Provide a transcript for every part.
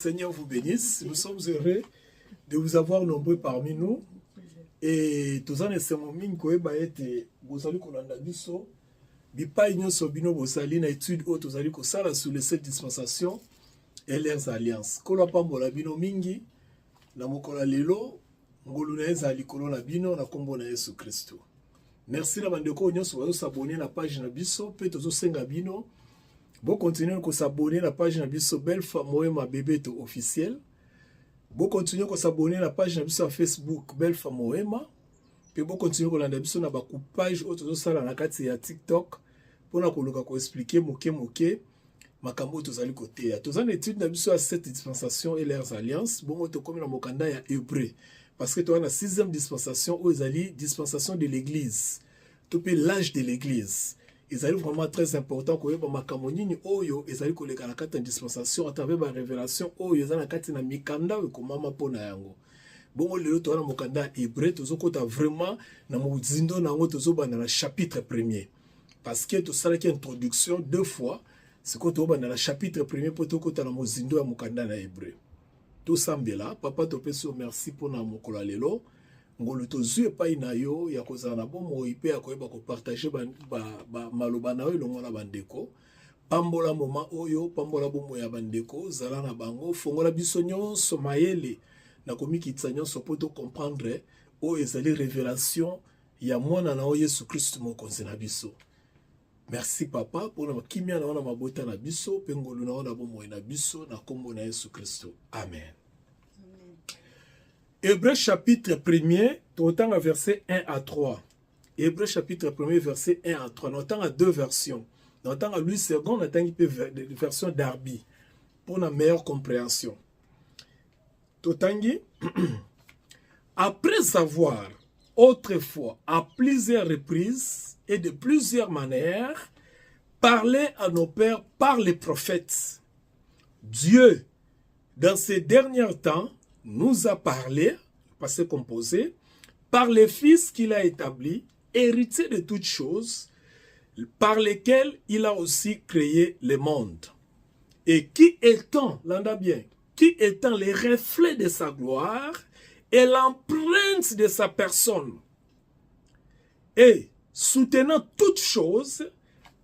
Seigneur vous bénisse. Nous sommes heureux de vous avoir nombreux parmi nous. Et tous en essayant vous allez kolanda biso bipai nyonso bino bosali na étude o tozali kosala sur les 7 dispensations et leurs alliances. Kolo pambola bino mingi na mokola lelo ngolu na ezali likolo na bino na kombo na Yesu Kristo. Merci na bandeko nyonso bazo s'abonner na page na biso pe tozo senga bino. Bon, continuez à s'abonner à la page Nabiso Belfa Moema Bébé officiel. Bon, continuez à s'abonner à la page Nabiso Facebook Belfa Moema. Puis bon, continuez à Nabiso na baku page auto sala na kati ya TikTok pour na koluka ko expliquer moke makambo tozali côté ya. Tozana étude Nabiso à cette dispensation et leurs alliances. Bon, auto comme na mokanda ya hébreu parce que toi na 6e dispensation où ezali dispensation de l'église. Topé l'âge de l'église. Ils allaient vraiment très important que les makamonini oyo ezali koleka na kati dispensation à travers la révélation oyo ezana kati na mikanda ko mama pona yango. Bon lelo to na mokanda hébreu tozokota vraiment na mozindo na ngo tozobana na chapitre 1er parce que to sala ki introduction deux fois c'est ko to bana na chapitre 1er pour to kota na mozindo ya mokanda na hébreu. Tout sambela papa to peso merci pour na mokola lelo. Ngolo tozue pa inayo ya kozana bomo ipe ya koyeba ko partager ba maloba na yo longo na bandeko pambola moma oyo pambola bomo ya bandeko zala na bango fongola biso nyonso mayele na komikitsa nyonso poto comprendre o ezali révélation ya mwana na Yesu Kristo mokonzi na biso. Merci papa pour na kimia na mabota na biso pe ngolo na bomo na biso na kombo na Yesu Kristo. Amen. Hébreu chapitre 1er, autant à verset 1 à 3. Hébreu chapitre 1er, verset 1 à 3. Nous avons à deux versions. Nous avons à Louis II, nous avons une version d'Arby pour une meilleure compréhension. Totangi, après avoir autrefois, à plusieurs reprises et de plusieurs manières, parlé à nos pères par les prophètes, Dieu, dans ces derniers temps, nous a parlé, passé composé, par les fils qu'il a établis, héritiers de toutes choses, par lesquels il a aussi créé le monde. Et qui étant, l'entend bien, qui étant les reflets de sa gloire et l'empreinte de sa personne, et soutenant toutes choses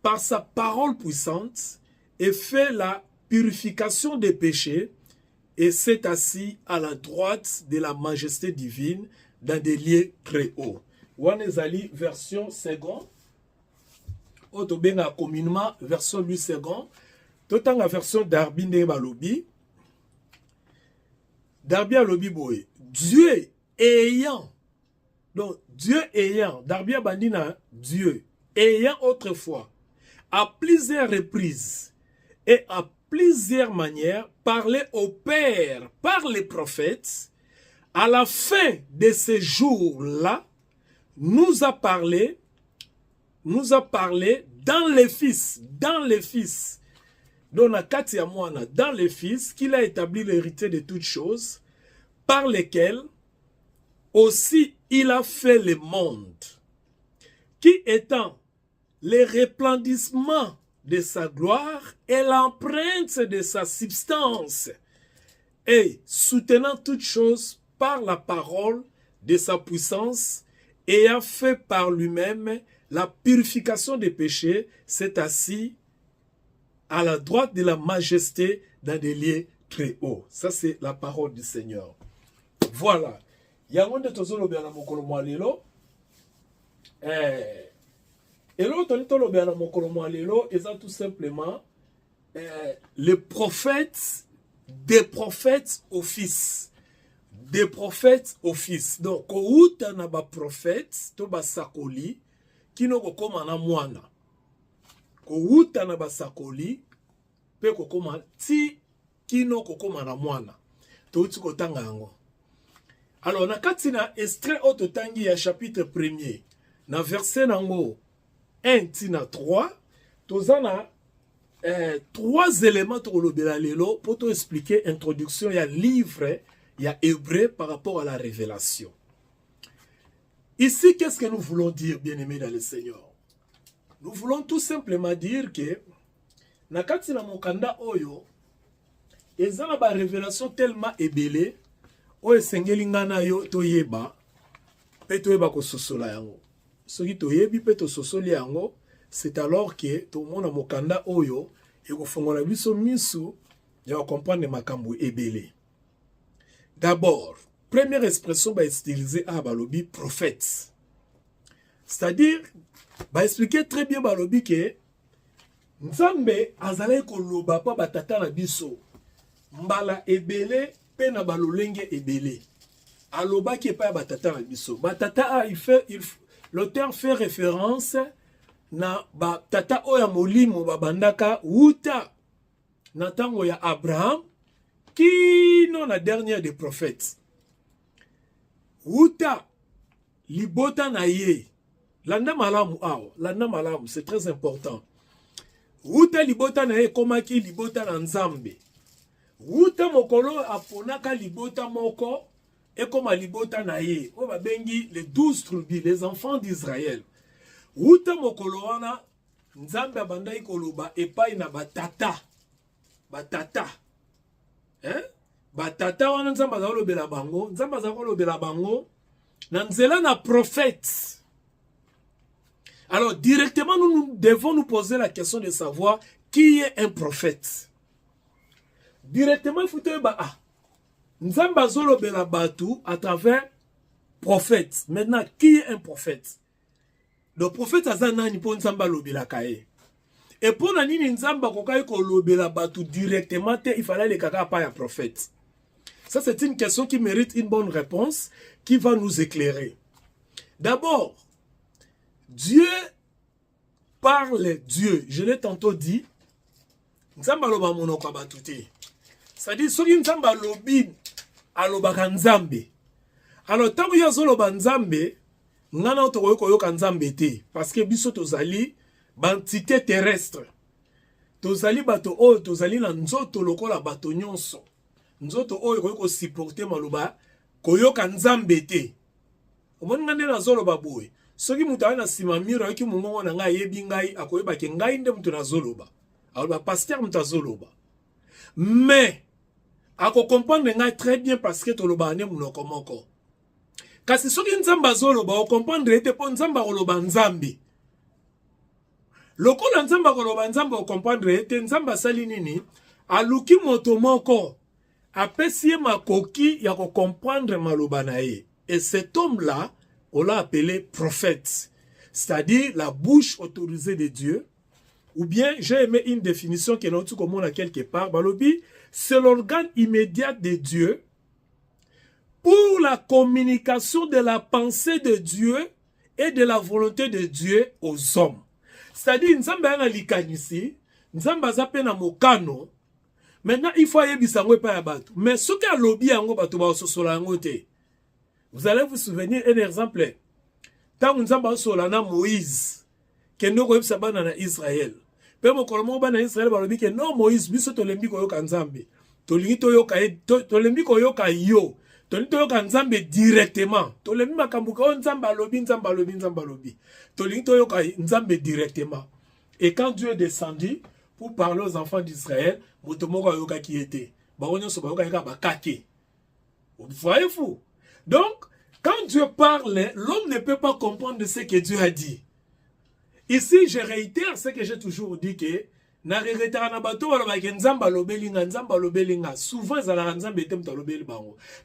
par sa parole puissante, et fait la purification des péchés, et s'est assis à la droite de la majesté divine dans des lieux très hauts. Wanezali version second. Otobenga communément version lui second. Totanga version Darby ne balobi. Darby alobi boy. Dieu ayant. Donc Dieu ayant. Darby bandina Dieu ayant autrefois à plusieurs reprises et à plusieurs manières parler au Père par les prophètes, à la fin de ces jours-là, nous a parlé dans les fils, dans les fils, qu'il a établi l'héritier de toutes choses, par lesquels aussi il a fait le monde, qui étant les resplendissements de sa gloire et l'empreinte de sa substance, et soutenant toutes choses par la parole de sa puissance, et a fait par lui-même la purification des péchés, s'est assis à la droite de la majesté dans des lieux très hauts. Ça, c'est la parole du Seigneur. Voilà. Yangonde tozolo bia na mokolo mwalelo. Et l'autre, c'est tout simplement les prophètes, des prophètes au fils. Des prophètes au fils. Donc, kouta na ba prophète, to ba sakoli, kino kokoma na mwana. Kouta na ba sakoli, pe kokoma ti, kino kokoma na mwana. To uti kotanga yango. Alors, na katina extrait auto tangi ya chapitre 1er, na verset nango, 1 tina 3, tozana 3 éléments pour te expliquer l'introduction, il y a livre, il y a hébreu par rapport à la révélation. Ici, qu'est-ce que nous voulons dire, bien-aimés dans le Seigneur? Nous voulons tout simplement dire que, nakati na mokanda oyo, eza na ba révélation tellement ebele o esengeli ngana yo toyeba pe toyeba ko sosola yango soki toyebi pe to sosoli yango c'est alors que tout le monde a mokanda oyo et ko fongola biso misu ya comprendre makambo ebele. D'abord, première expression ba utiliser à balobi prophète. C'est-à-dire ba expliquer très bien balobi que Nzambe azalaki koloba pa batata na biso mbala ebele pe na balolenge ebele alobaki pa batata na biso batata l'auteur fait référence na batata oya molimo babandaka uta na tango ya Abraham kino na dernière des prophètes uta libota na ye landa malamu awa landa malamu c'est très important. Wuta libota na ye komaki libota na Nzambe. Wuta mokolo aponaka libota moko ekoma libota na ye. O babengi les 12 tribus, les enfants d'Israël. Wuta mokolo wana Nzambe abandaki koloba epai na batata. Batata. Hein? Batata wana Nzambe azalobela bango, Nzambe azalobela bango na nzela na prophète. Alors, directement, nous devons nous poser la question de savoir qui est un prophète. Directement, il faut dire, Nzamba zolo bela batu à travers prophète. Maintenant, qui est un prophète? Le prophète azanani pour Nzamba lobela kae. Et pour nanini Nzamba kokai ko lobela batu directement, il fallait les kaka pa ya prophète. Ça, c'est une question qui mérite une bonne réponse, qui va nous éclairer. D'abord, Dieu parle Dieu. Je l'ai tantôt dit. Nzamba loba monoko batute. C'est-à-dire, soki Nzamba lobi alobaka Nzambe. Alors, tango ya zoloba Nzambe, ngana otokoyo koyoka Nzambe te. Parce que biso tozali bantité terrestre. Tozali bato oyo tozali na nzoto lokola bato nyonso. Nzoto oyo koyoko supporter maloba koyoka Nzambe te. Omoni ngande na zoloba boye. Soki mutu na sima miro yoki mungongo na ngai yebi ngai akoyeba ke ngai nde mutu na zoloba. Alors ba pasteur mutu azoloba. Mais ako comprendre ngai très bien parce que toloba ne munoko moko. Kasi soki Nzamba zoloba o comprendre ete po Nzamba koloba Nzambe. Lokola Nzamba koloba Nzamba o comprendre ete Nzamba sali nini aluki moto moko apesi makoki ya ko comprendre maloba na ye. Et cet homme-là on l'a appelé prophète, c'est-à-dire la bouche autorisée de Dieu. Ou bien, j'ai aimé une définition qui est notre commun à quelque part. Balobi, c'est l'organe immédiat de Dieu pour la communication de la pensée de Dieu et de la volonté de Dieu aux hommes. C'est-à-dire, Nzamba yana likanisi, Nzamba zape na mokano. Maintenant, il faut y bisango pa ya batu. Mais ce que lobi yango batu ba ososola yango te. Vous allez vous souvenir un exemple. Tant Nzamba solana Moïse, qui ne connaît pas na Israël. Pe mo kolomo ba na Israël ba lobi ke non Moïse biso to lembi ko yoka Nzambe. To lingi to yoka to lembi ko yoka yo. To lingi to yoka Nzambe directement. To lembi makambu ko Nzamba lobi Nzamba lobi Nzamba lobi. To lingi to yoka Nzambe directement. Et quand Dieu est descendu pour parler aux enfants d'Israël, motomoko yoka qui était. Ba onyo so ba yoka yoka ba kake. Vous voyez-vous? Donc, quand Dieu parle, l'homme ne peut pas comprendre ce que Dieu a dit. Ici, je réitère ce que j'ai toujours dit que souvent,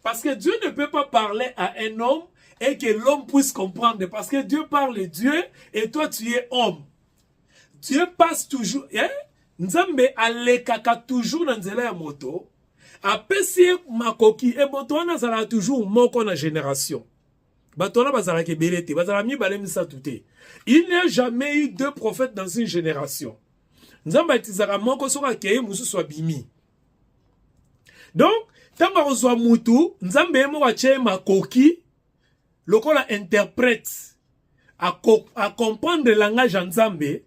parce que Dieu ne peut pas parler à un homme et que l'homme puisse comprendre. Parce que Dieu parle Dieu et toi, tu es homme. Dieu passe toujours. Nzambe alekaka toujours dans la moto. Apesi makoki e botona zala toujours moko na génération. Batona bazala ke belete, bazala mi balemisa touté. Il n'y a jamais eu deux prophètes dans une génération. Nzamba tizara moko soka keye musu so bimi. Donc, tamba ozwa mutu, Nzambe mo wache makoki lokola interprète à comprendre le langage Nzambe.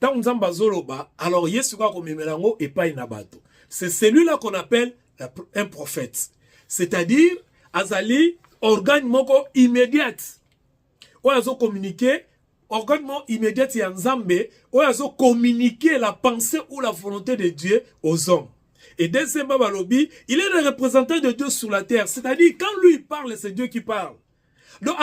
Tant Nzamba zoloba, alors Yesu ka komemelango epai na bato. C'est celui-là qu'on appelle un prophète. C'est-à-dire, azali, organe moko immédiate. Ou azo communiquer, organe moko immédiate ya Nzambe, ou azo communiquer la pensée ou la volonté de Dieu aux hommes. Et deuxièmement, balobi, il est le représentant de Dieu sur la terre. C'est-à-dire, quand lui parle, c'est Dieu qui parle. Donc,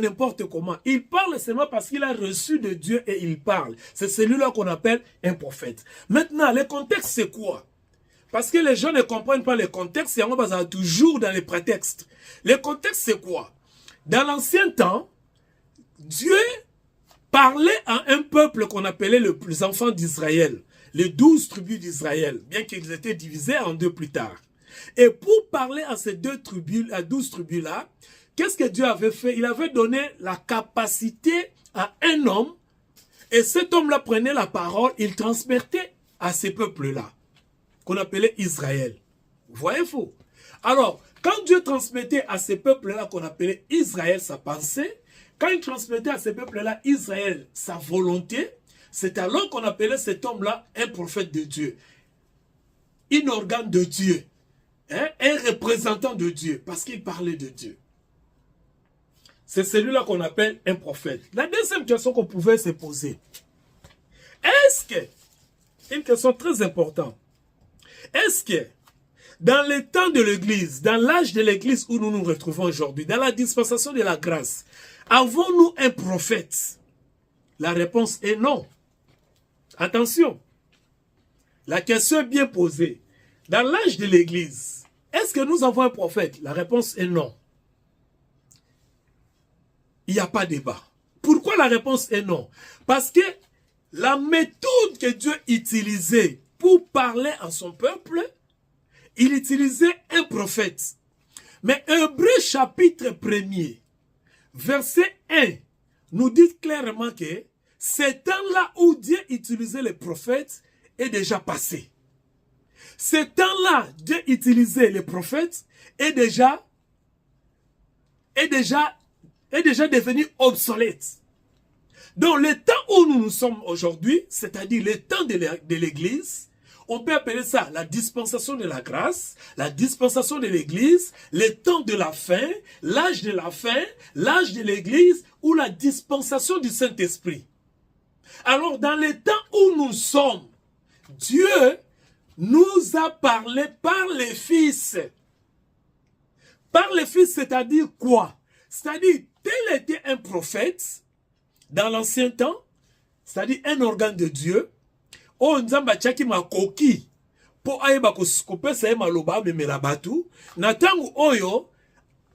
n'importe comment. Il parle seulement parce qu'il a reçu de Dieu et il parle. C'est celui-là qu'on appelle un prophète. Maintenant, le contexte, c'est quoi? Parce que les gens ne comprennent pas le contexte, et on va toujours dans les prétextes. Le contexte, c'est quoi? Dans l'ancien temps, Dieu parlait à un peuple qu'on appelait les enfants d'Israël, les 12 tribus d'Israël, bien qu'ils étaient divisés en deux plus tard. Et pour parler à ces 12 tribus-là, qu'est-ce que Dieu avait fait? Il avait donné la capacité à un homme, et cet homme-là prenait la parole, il transmettait à ces peuples-là, qu'on appelait Israël. Vous voyez faux? Alors, quand Dieu transmettait à ces peuples-là qu'on appelait Israël sa pensée, quand il transmettait à ces peuples-là Israël sa volonté, c'est alors qu'on appelait cet homme-là un prophète de Dieu, un organe de Dieu, hein, un représentant de Dieu, parce qu'il parlait de Dieu. C'est celui-là qu'on appelle un prophète. La deuxième question qu'on pouvait se poser, est-ce que, une question très importante, est-ce que dans le temps de l'Église, dans l'âge de l'Église où nous nous retrouvons aujourd'hui, dans la dispensation de la grâce, avons-nous un prophète? La réponse est non. Attention, la question est bien posée. Dans l'âge de l'Église, est-ce que nous avons un prophète? La réponse est non. Il n'y a pas de débat. Pourquoi la réponse est non? Parce que la méthode que Dieu utilisait pour parler à son peuple, il utilisait un prophète. Mais Hébreux chapitre 1er, verset 1, nous dit clairement que ce temps-là où Dieu utilisait les prophètes est déjà passé. Ce temps-là, Dieu utilisait les prophètes est déjà devenu obsolète. Donc le temps où nous sommes aujourd'hui, c'est-à-dire le temps de l'Église, on peut appeler ça la dispensation de la grâce, la dispensation de l'Église, le temps de la fin, l'âge de la fin, l'âge de l'Église ou la dispensation du Saint-Esprit. Alors dans le temps où nous sommes, Dieu nous a parlé par les fils. Par les fils, c'est-à-dire quoi? C'est-à-dire, tel était un prophète dans l'ancien temps, c'est-à-dire un organe de Dieu, o nzamba tchaki makoki, po ayeba kopesa ye maloba memela batu, na tangu oyo,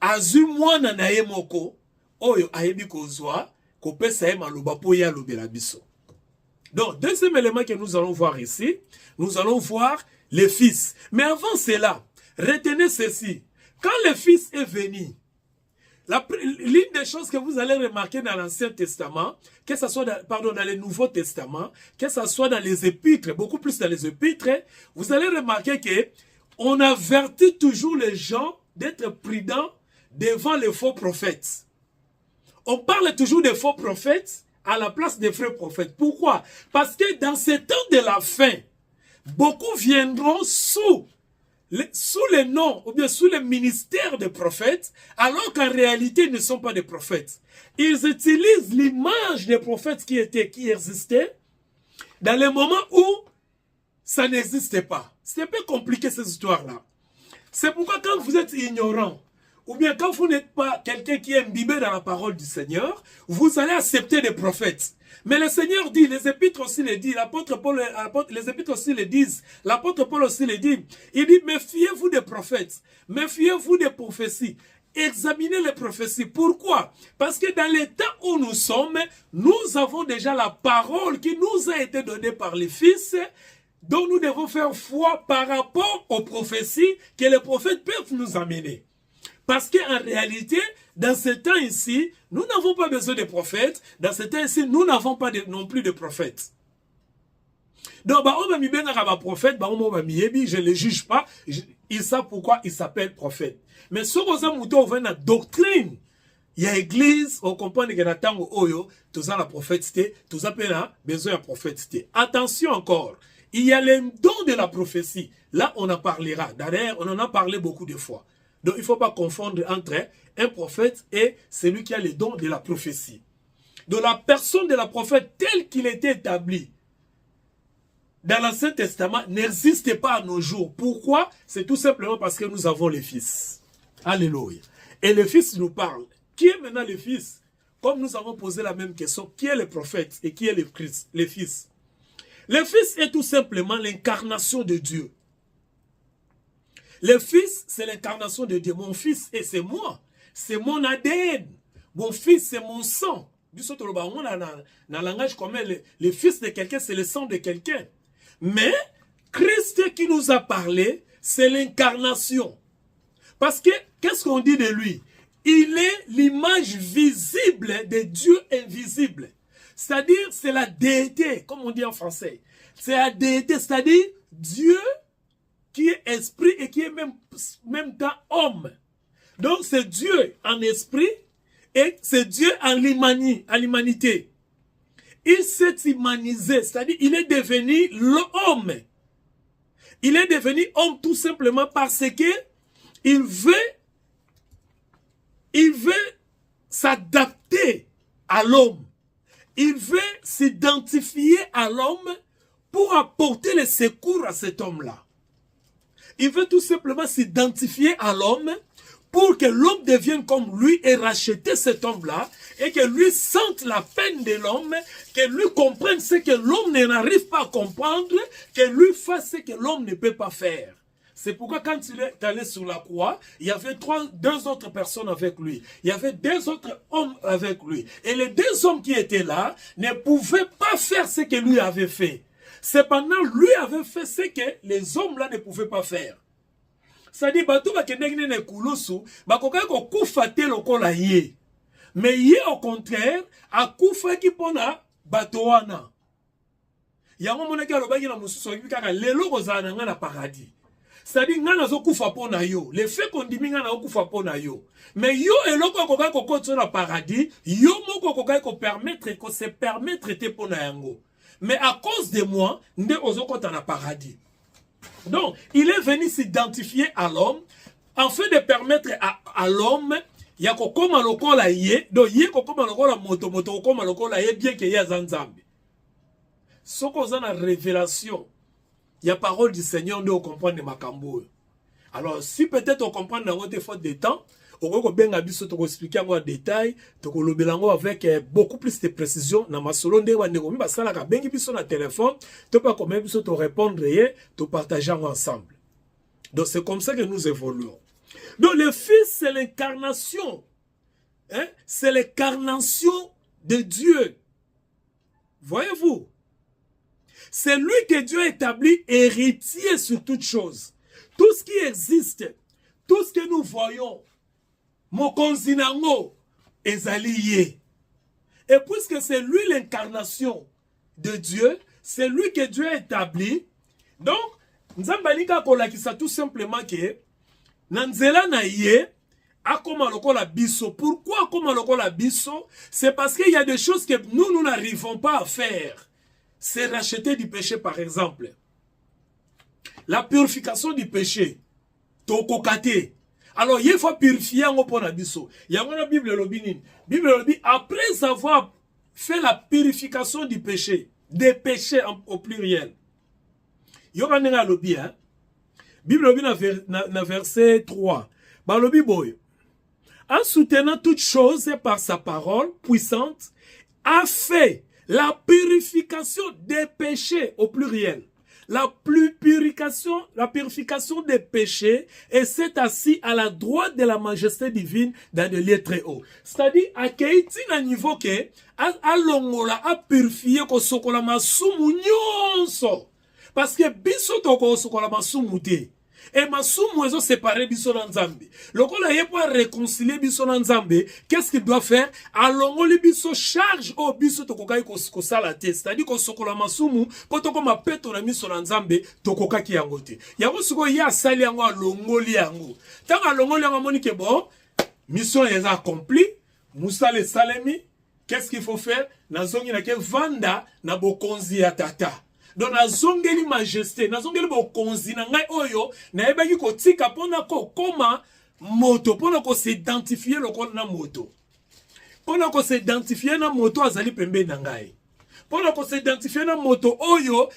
azu mwana na ye moko, oyo ayebi kozwa, kopesa ye maloba po ya lobela biso. Donc, deuxième élément que nous allons voir ici, nous allons voir les fils. Mais avant cela, retenez ceci. Quand le fils est venu, l'une des choses que vous allez remarquer dans l'Ancien Testament, que ce soit dans le Nouveau Testament, que ce soit dans les épîtres, beaucoup plus dans les épîtres, vous allez remarquer que on avertit toujours les gens d'être prudents devant les faux prophètes. On parle toujours des faux prophètes à la place des vrais prophètes. Pourquoi? Parce que dans ce temps de la fin, beaucoup viendront sous les noms, ou bien sous le ministère des prophètes, alors qu'en réalité, ils ne sont pas des prophètes. Ils utilisent l'image des prophètes qui existaient, dans les moments où ça n'existait pas. C'est un peu compliqué, ces histoires-là. C'est pourquoi quand vous êtes ignorant, ou bien quand vous n'êtes pas quelqu'un qui est imbibé dans la parole du Seigneur, vous allez accepter des prophètes. Mais le Seigneur dit, les épîtres aussi le disent, l'apôtre Paul, les épîtres aussi le disent, l'apôtre Paul aussi le dit. Il dit, méfiez-vous des prophètes, méfiez-vous des prophéties, examinez les prophéties. Pourquoi? Parce que dans les temps où nous sommes, nous avons déjà la parole qui nous a été donnée par les fils, dont nous devons faire foi par rapport aux prophéties que les prophètes peuvent nous amener. Parce qu'en réalité, dans ce temps ici, nous n'avons pas besoin de prophètes. Dans ce temps ici, nous n'avons pas non plus de prophètes. Donc, je ne les juge pas. Ils savent pourquoi ils s'appellent prophètes. Mais si vous avez une doctrine, il y a l'église, on comprend que dans temps où tous la prophétie, tous a besoin de prophétie. Attention encore, il y a les dons de la prophétie. Là, on en parlera. D'ailleurs, on en a parlé beaucoup de fois. Donc, il ne faut pas confondre entre un prophète et celui qui a les dons de la prophétie. Donc, la personne de la prophète, telle qu'il était établi dans l'Ancien Testament n'existe pas à nos jours. Pourquoi? C'est tout simplement parce que nous avons le Fils. Alléluia. Et le Fils nous parle. Qui est maintenant le Fils? Comme nous avons posé la même question, qui est le prophète et qui est le Christ, le Fils? Le Fils est tout simplement l'incarnation de Dieu. Le Fils, c'est l'incarnation de Dieu. Mon Fils, et c'est moi. C'est mon ADN. Mon Fils, c'est mon sang. Dans le langage commun, le Fils de quelqu'un, c'est le sang de quelqu'un. Mais, Christ qui nous a parlé, c'est l'incarnation. Parce que, qu'est-ce qu'on dit de lui? Il est l'image visible de Dieu invisible. C'est-à-dire, c'est la déité, comme on dit en français. C'est la déité, c'est-à-dire Dieu qui est esprit et qui est même temps homme. Donc, c'est Dieu en esprit et c'est Dieu en l'humanité. Il s'est humanisé, c'est-à-dire il est devenu l'homme. Il est devenu homme tout simplement parce que il veut s'adapter à l'homme. Il veut s'identifier à l'homme pour apporter le secours à cet homme-là. Il veut tout simplement s'identifier à l'homme pour que l'homme devienne comme lui et racheter cet homme-là et que lui sente la peine de l'homme, que lui comprenne ce que l'homme n'arrive pas à comprendre, que lui fasse ce que l'homme ne peut pas faire. C'est pourquoi quand il est allé sur la croix, il y avait deux autres personnes avec lui. Il y avait deux autres hommes avec lui. Et les deux hommes qui étaient là ne pouvaient pas faire ce que lui avait fait. Cependant, lui avait fait ce que les hommes là ne pouvaient pas faire. C'est-à-dire, batou bakendenge ne kulusu, bakoka ko kufate lokola ye. Mais ye au contraire, a kufa ki pona batoana. Yango monaki alobaki na mususu kaka lelo kozana nga na paradis. C'est-à-dire, nga nazo kufa pona yo. Le fait qu'on dit nga na kufa pona yo. Mais yo eloko koka ko kotso na paradis, yo moko koka ko permettre ko se permettre te pona yango. Mais à cause de moi, nde ozokota na paradis. Donc, il est venu s'identifier à l'homme, afin de permettre à l'homme, il y a kokoma lokola ye, donc ye kokoma lokola moto kokoma lokola ye, bien que ye zanzambe. Ce qu'on a la révélation, il y a parole du Seigneur, nous comprendre makambo. Alors, si peut-être on comprend dans votre faute de temps, on va bien expliquer en détail, avec beaucoup plus de précision. Dans ma solo, on va bien sur le téléphone, tu peux quand même te répondre et te partager ensemble. Donc c'est comme ça que nous évoluons. Donc le Fils, c'est l'incarnation. Hein? C'est l'incarnation de Dieu. Voyez-vous? C'est lui que Dieu a établi héritier sur toutes choses. Tout ce qui existe, tout ce que nous voyons, Mokonzi nango ezalié. Et puisque c'est lui l'incarnation de Dieu, c'est lui que Dieu a établi. Donc, Nzambalika kolakisa tout simplement que Nanzela na ye akoma lokola biso. Pourquoi akoma lokola biso? C'est parce qu'il y a des choses que nous n'arrivons pas à faire. C'est racheter du péché par exemple. La purification du péché. Tokokate. Alors, il faut purifier en opon biso. Il y a une Bible lobby. Bible lobby, après avoir fait la purification du péché, des péchés au pluriel. Il y a un lobby, hein. Bible lobby na verset 3. Bah, lobby boy. En soutenant toutes choses par sa parole puissante, a fait la purification des péchés au pluriel. La purification des péchés et s'est assis à la droite de la majesté divine dans des lieux très hauts. C'est-à-dire, à Keiti na niveau que, à longola, à purifier ko sokola masumu nyonso. Parce que biso toko sokola masumu te. Et masumu ezo séparer biso na Nzambe. Lokola ye pour réconcilier biso na Nzambe, qu'est-ce qu'il doit faire? Alongoli biso charge au biso tokokai ko sala te. C'est-à-dire ko sokola masumu po toko mapeto na miso na Nzambe tokokaki yango te. Yango siko ya asali yango alongoli yango. Tant alongoli yango moni ke bon, mission est accomplie, musale salemi, qu'est-ce qu'il faut faire? Nazongi na ke vanda na bokonzi ya tata. Donc nazongeli majesté, nazongeli bokonzi na ngai oyo, na ebaki ko tika pona ko koma moto, pona ko s'identifier lokola na moto. Pona ko s'identifier na moto azali pembe na ngai. pour s'identifier na moto oyo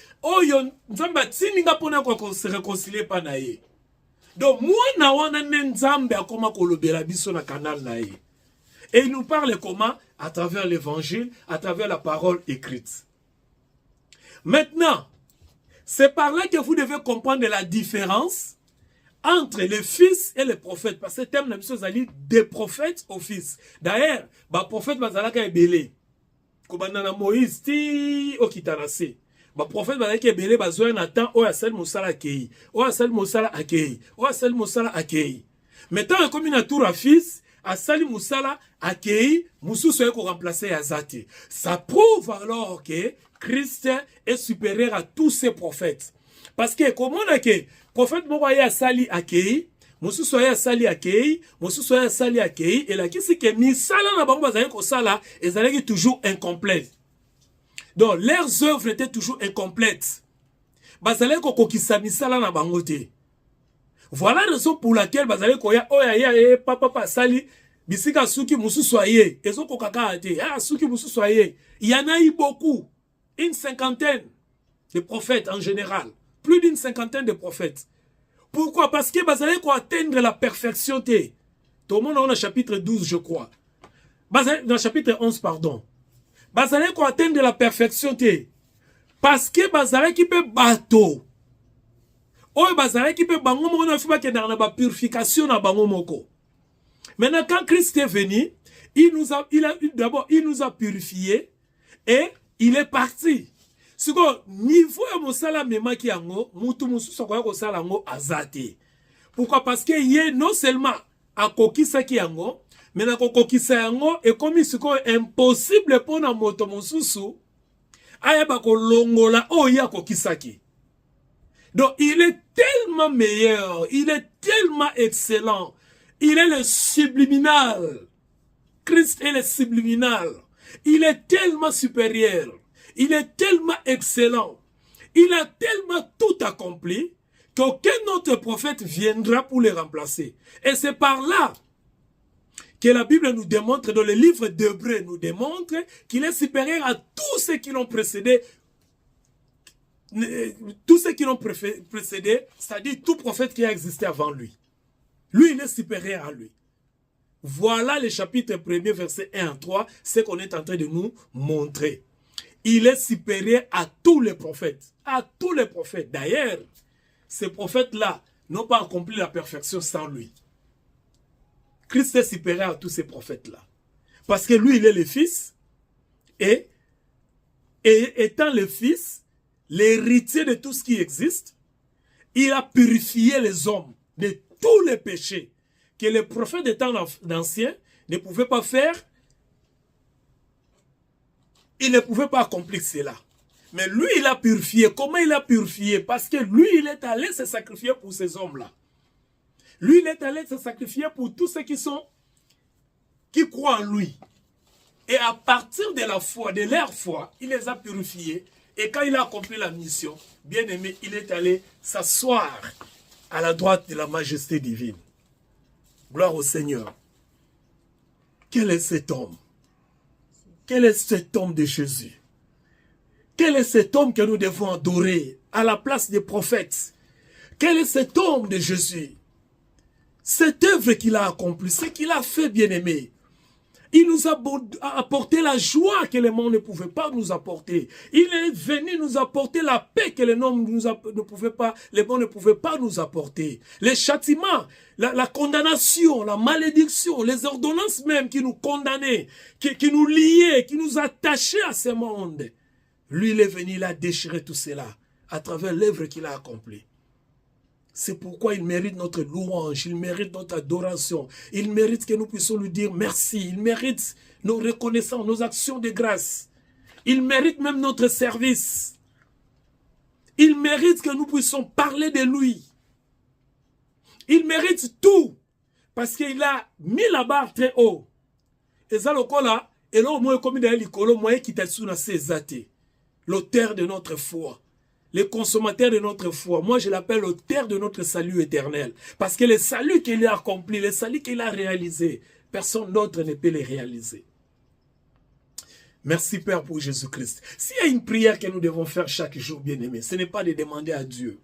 nzambe tininga pona ko se réconcilier pa na ye. Donc mwana wana ne nzambe akoma kolobela biso na canal na ye. Et il nous parle comment? À travers l'évangile, à travers la parole écrite. Maintenant, c'est par là que vous devez comprendre la différence entre les fils et les prophètes. Parce que le thème de la mission, c'est des prophètes aux fils. D'ailleurs, les prophètes, ils sont belé. Comme Moïse, ti okitanase. Les prophètes, ils sont belé, ils ont Nathan, ou Asel Moussala Akei. Ou Asel Moussala Akei. Ou Asel Moussala Akei. Maintenant, comme il y a tout à fils, Asali Moussala Akei, Moussou soit remplacé à Zate. Ça prouve alors que Christ est supérieur à tous ces prophètes. Parce que, comme on a que, prophète Mouraye Asali Akei, Moussou soit Asali Akei, Moussou soit Asali Akei, et là, qui c'est que Misala n'a pas besoin de ça, ils allaient toujours incomplets. Donc, leurs œuvres étaient toujours incomplètes. Bazalé kokokisa Misala n'a pas besoin. Voilà la raison pour laquelle bazalé koya oya papa sali bisika suki musu soye ezo kokaka ate suki musu soye. Il y en a eu beaucoup, une cinquantaine de prophètes en général, plus d'une cinquantaine de prophètes. Pourquoi? Parce que bazalé ko atteindre la perfection te. Tout le monde dans le chapitre 12 je crois. Dans le chapitre 11 pardon. Bazalé ko atteindre la perfection te. Parce que bazalé qui peut bateau. Oye bazalé qui peut bango moko na fiba ke na ba purification na bango moko. Maintenant quand Christ est venu, il nous a purifié et il est parti. Siko niveau ya mosala mema ki yango mutu mususu ko sala ngo azate. Pourquoi? Parce que yé non seulement akokisa ki yango, mais na kokokisa yango et comme siko impossible pour na moto mususu ayeba ko longola oya kokisa ki. Donc, il est tellement meilleur, il est tellement excellent, il est le subliminal. Christ est le subliminal. Il est tellement supérieur, il est tellement excellent, il a tellement tout accompli qu'aucun autre prophète viendra pour le remplacer. Et c'est par là que la Bible nous démontre, dans le livre d'Hébreux nous démontre qu'il est supérieur à tous ceux qui l'ont précédé. Tous ceux qui l'ont précédé, c'est-à-dire tout prophète qui a existé avant lui. Lui, il est supérieur à lui. Voilà le chapitre 1er, verset 1 à 3, ce qu'on est en train de nous montrer. Il est supérieur à tous les prophètes. À tous les prophètes. D'ailleurs, ces prophètes-là n'ont pas accompli la perfection sans lui. Christ est supérieur à tous ces prophètes-là. Parce que lui, il est le Fils. Et étant le Fils, l'héritier de tout ce qui existe, il a purifié les hommes de tous les péchés que les prophètes des temps anciens ne pouvaient pas faire. Ils ne pouvaient pas accomplir cela. Mais lui, il a purifié. Comment il a purifié? Parce que lui, il est allé se sacrifier pour ces hommes-là. Lui, il est allé se sacrifier pour tous ceux qui croient en lui. Et à partir de la foi, de leur foi, il les a purifiés. Et quand il a accompli la mission, bien aimé, il est allé s'asseoir à la droite de la majesté divine. Gloire au Seigneur. Quel est cet homme? Quel est cet homme de Jésus? Quel est cet homme que nous devons adorer à la place des prophètes? Quel est cet homme de Jésus? Cette œuvre qu'il a accomplie, ce qu'il a fait, bien aimé. Il nous a apporté la joie que le monde ne pouvait pas nous apporter. Il est venu nous apporter la paix que le monde ne pouvait pas nous apporter. Les châtiments, la condamnation, la malédiction, les ordonnances même qui nous condamnaient, qui nous liaient, qui nous attachaient à ce monde. Lui, il est venu, il a déchiré tout cela à travers l'œuvre qu'il a accomplie. C'est pourquoi il mérite notre louange, il mérite notre adoration, il mérite que nous puissions lui dire merci, il mérite nos reconnaissances, nos actions de grâce, il mérite même notre service, il mérite que nous puissions parler de lui, il mérite tout, parce qu'il a mis la barre très haut. Et ça, le là, et là, moi, comme il a dit, moi, qui t'a sous l'auteur de notre foi. Le consommateur de notre foi. Moi, je l'appelle l'auteur de notre salut éternel. Parce que le salut qu'il a accompli, le salut qu'il a réalisé, personne d'autre ne peut le réaliser. Merci Père pour Jésus-Christ. S'il y a une prière que nous devons faire chaque jour, bien-aimés, ce n'est pas de demander à Dieu.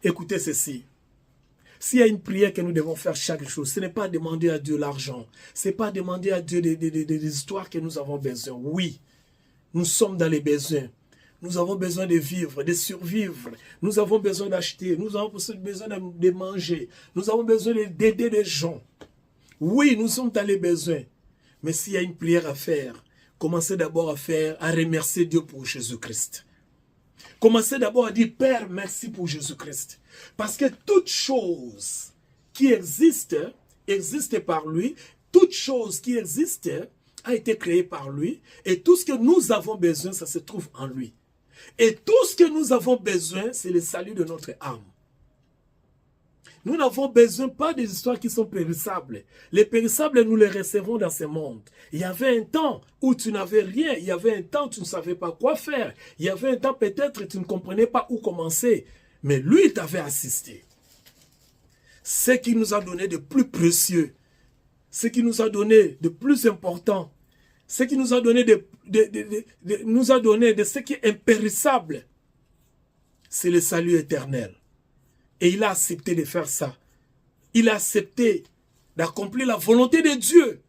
Écoutez ceci. S'il y a une prière que nous devons faire chaque jour, ce n'est pas demander à Dieu l'argent. Ce n'est pas demander à Dieu des histoires que nous avons besoin. Oui, nous sommes dans les besoins. Nous avons besoin de vivre, de survivre. Nous avons besoin d'acheter. Nous avons besoin de manger. Nous avons besoin d'aider les gens. Oui, nous sommes dans les besoins. Mais s'il y a une prière à faire, commencez d'abord à remercier Dieu pour Jésus-Christ. Commencez d'abord à dire, Père, merci pour Jésus-Christ. Parce que toute chose qui existe par lui. Toute chose qui existe a été créée par lui. Et tout ce que nous avons besoin, ça se trouve en lui. Et tout ce que nous avons besoin, c'est le salut de notre âme. Nous n'avons besoin pas des histoires qui sont périssables. Les périssables, nous les recevons dans ce monde. Il y avait un temps où tu n'avais rien. Il y avait un temps où tu ne savais pas quoi faire. Il y avait un temps peut-être où tu ne comprenais pas où commencer. Mais lui, il t'avait assisté. Ce qu'il nous a donné de plus précieux, ce qu'il nous a donné de plus important, ce qu'il nous a donné de ce qui est impérissable, c'est le salut éternel. Et il a accepté de faire ça. Il a accepté d'accomplir la volonté de Dieu,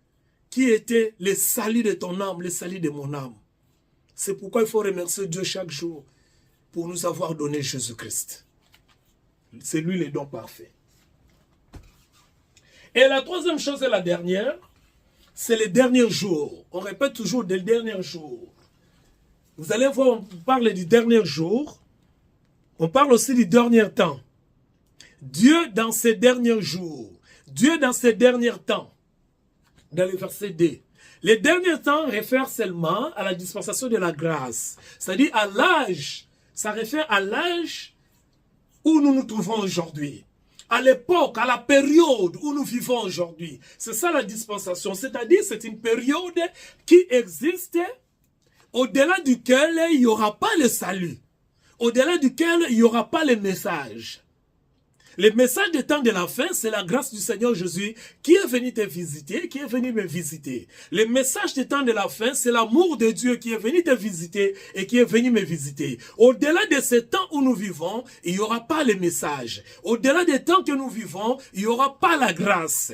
qui était le salut de ton âme, le salut de mon âme. C'est pourquoi il faut remercier Dieu chaque jour pour nous avoir donné Jésus-Christ. C'est lui le don parfait. Et la troisième chose et la dernière, c'est les derniers jours. On répète toujours des derniers jours. Vous allez voir, on parle du dernier jour. On parle aussi du dernier temps. Dieu dans ces derniers jours. Dieu dans ces derniers temps. Dans le verset 2. Les derniers temps réfèrent seulement à la dispensation de la grâce. C'est-à-dire à l'âge. Ça réfère à l'âge où nous nous trouvons aujourd'hui. À l'époque, à la période où nous vivons aujourd'hui. C'est ça la dispensation. C'est-à-dire c'est une période qui existe au-delà duquel il n'y aura pas le salut. Au-delà duquel il n'y aura pas le message. Le message des temps de la fin, c'est la grâce du Seigneur Jésus qui est venu te visiter, qui est venu me visiter. Le message des temps de la fin, c'est l'amour de Dieu qui est venu te visiter et qui est venu me visiter. Au-delà de ce temps où nous vivons, il n'y aura pas le message. Au-delà des temps que nous vivons, il n'y aura pas la grâce.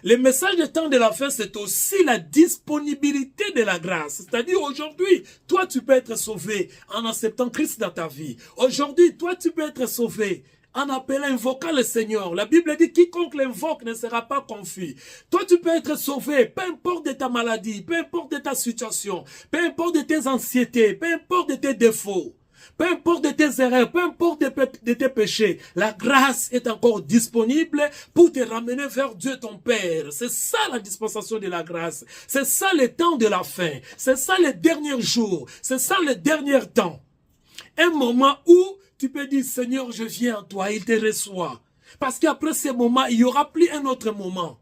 Le message des temps de la fin, c'est aussi la disponibilité de la grâce. C'est-à-dire aujourd'hui, toi tu peux être sauvé en acceptant Christ dans ta vie. Aujourd'hui, toi tu peux être sauvé en appelant, invoquant le Seigneur. La Bible dit, quiconque l'invoque ne sera pas confus. Toi, tu peux être sauvé, peu importe de ta maladie, peu importe de ta situation, peu importe de tes anxiétés, peu importe de tes défauts, peu importe de tes erreurs, peu importe de tes péchés. La grâce est encore disponible pour te ramener vers Dieu ton Père. C'est ça la dispensation de la grâce. C'est ça le temps de la fin. C'est ça les derniers jours. C'est ça le dernier temps. Un moment où tu peux dire, Seigneur, je viens à toi, il te reçoit. Parce qu'après ce moment, il n'y aura plus un autre moment.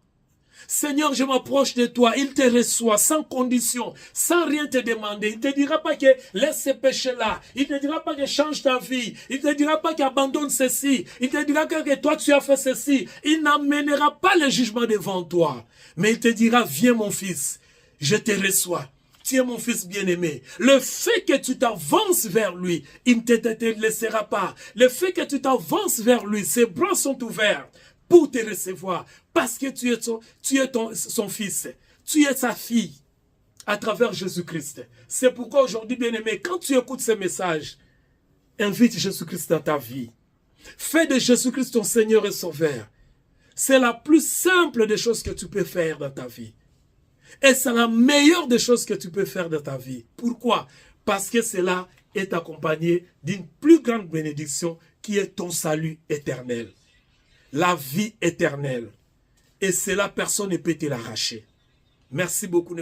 Seigneur, je m'approche de toi, il te reçoit sans condition, sans rien te demander. Il ne te dira pas que laisse ce péché-là. Il ne te dira pas que change ta vie. Il ne te dira pas qu'abandonne ceci. Il te dira que toi tu as fait ceci. Il n'amènera pas le jugement devant toi. Mais il te dira, viens mon fils, je te reçois. Tu es mon fils bien-aimé. Le fait que tu t'avances vers lui, il ne te laissera pas. Le fait que tu t'avances vers lui, ses bras sont ouverts pour te recevoir. Parce que tu es son fils. Tu es sa fille à travers Jésus-Christ. C'est pourquoi aujourd'hui, bien-aimé, quand tu écoutes ce message, invite Jésus-Christ dans ta vie. Fais de Jésus-Christ ton Seigneur et Sauveur. C'est la plus simple des choses que tu peux faire dans ta vie. Et c'est la meilleure des choses que tu peux faire dans ta vie. Pourquoi? Parce que cela est accompagné d'une plus grande bénédiction qui est ton salut éternel. La vie éternelle. Et cela, personne ne peut te l'arracher. Merci beaucoup.